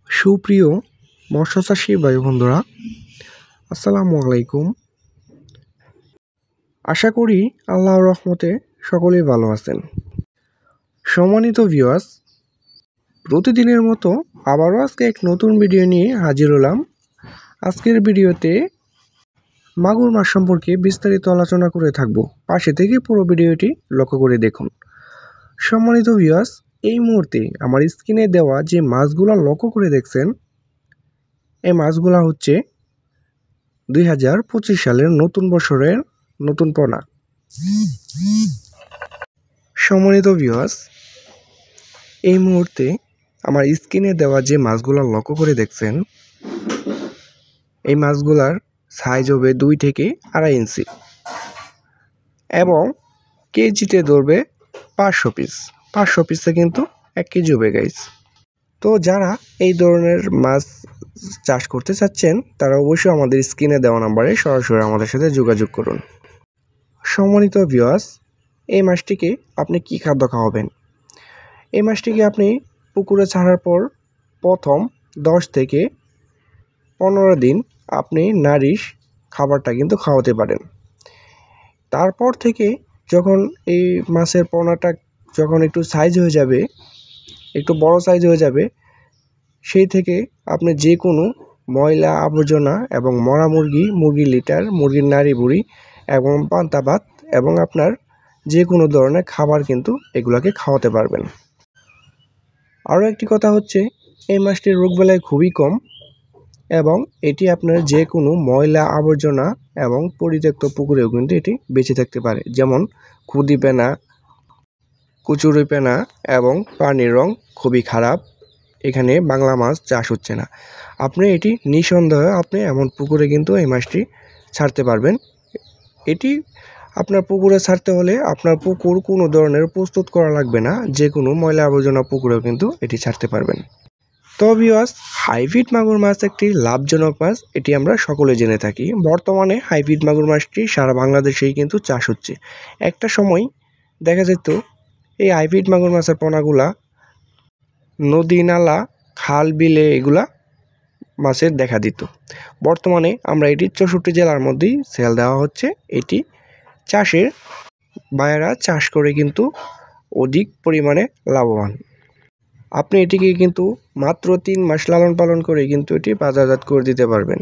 সুপ্রিয় মৎস্যচাষী ভাই বন্ধুরা, আসসালামু আলাইকুম। আশা করি আল্লাহর রহমতে সকলেই ভালো আছেন। সম্মানিত ভিউয়ার্স, প্রতিদিনের মতো আবারও আজকে এক নতুন ভিডিও নিয়ে হাজির হলাম। আজকের ভিডিওতে মাগুর মাছ সম্পর্কে বিস্তারিত আলোচনা করে থাকব। পাশে থেকে পুরো ভিডিওটি লক্ষ্য করে দেখুন। সম্মানিত ভিউয়ার্স, এই মুহূর্তে আমার স্ক্রিনে দেওয়া যে মাছগুলো লক্ষ্য করে দেখছেন, এই মাছগুলো হচ্ছে 2025 সালের নতুন বছরের নতুন পোনা। সম্মানিত ভিউয়ার্স, এই মুহূর্তে আমার স্ক্রিনে দেওয়া যে মাছগুলো লক্ষ্য করে দেখছেন, এই মাছগুলার সাইজ হবে 2 থেকে 2.5 ইঞ্চি এবং কেজিতে ধরবে 500 পিস। 500 পিসে কিন্তু 1 কেজি হবে গাইস। তো যারা এই ধরনের মাছ চাষ করতে চাচ্ছেন, তারা অবশ্যই আমাদের স্ক্রিনে দেওয়া নাম্বারে সরাসরি আমাদের সাথে যোগাযোগ করুন। সম্মানিত ভিউয়ার্স, এই মাছটিকে আপনি কি খাদ্য খাওয়াবেন? এই মাছটিকে আপনি পুকুরে ছাড়ার পর প্রথম 10 থেকে 15 দিন আপনি নারিশ খাবারটা কিন্তু খাওয়াতে পারেন। তারপর থেকে যখন এই মাছের পোনাটা যখন একটু সাইজ হয়ে যাবে, একটু বড় সাইজ হয়ে যাবে, সেই থেকে আপনি যে কোনো ময়লা আবর্জনা এবং মরা মুরগি, মুরগির লিটার, মুরগির নাড়ি বুড়ি এবং পান্তা ভাত এবং আপনার যে কোনো ধরনের খাবার কিন্তু এগুলাকে খাওয়াতে পারবেন। আরও একটি কথা হচ্ছে, এই মাছটির রোগবালাই খুবই কম এবং এটি আপনার যে কোনো ময়লা আবর্জনা এবং পরিত্যক্ত পুকুরেও কিন্তু এটি বেঁচে থাকতে পারে, যেমন খুদি পেনা, কুচুরি পেনা এবং পানির রং খুবই খারাপ। এখানে বাংলা মাছ চাষ হচ্ছে না। আপনি এটি নিঃসন্দেহে আপনি এমন পুকুরে কিন্তু এই মাছটি ছাড়তে পারবেন। এটি আপনার পুকুরে ছাড়তে হলে আপনার পুকুর কোনো ধরনের প্রস্তুত করা লাগবে না, যে কোনো ময়লা আবর্জনা পুকুরেও কিন্তু এটি ছাড়তে পারবেন। তো ভিউয়ার্স, হাইব্রিড মাগুর মাছ একটি লাভজনক মাছ, এটি আমরা সকলে জেনে থাকি। বর্তমানে হাইব্রিড মাগুর মাছটি সারা বাংলাদেশেই কিন্তু চাষ হচ্ছে। একটা সময় দেখা যেত এই হাইব্রিড মাগুর মাছের পোনাগুলা নদী, নালা, খাল, বিলে এগুলা মাছের দেখা দিত। বর্তমানে আমরা এটি 64 জেলার মধ্যেই সেল দেওয়া হচ্ছে। এটি চাষের বায়েরা চাষ করে কিন্তু অধিক পরিমাণে লাভবান। আপনি এটিকে কিন্তু মাত্র 3 মাস লালন পালন করে কিন্তু এটি বাজারজাত করে দিতে পারবেন।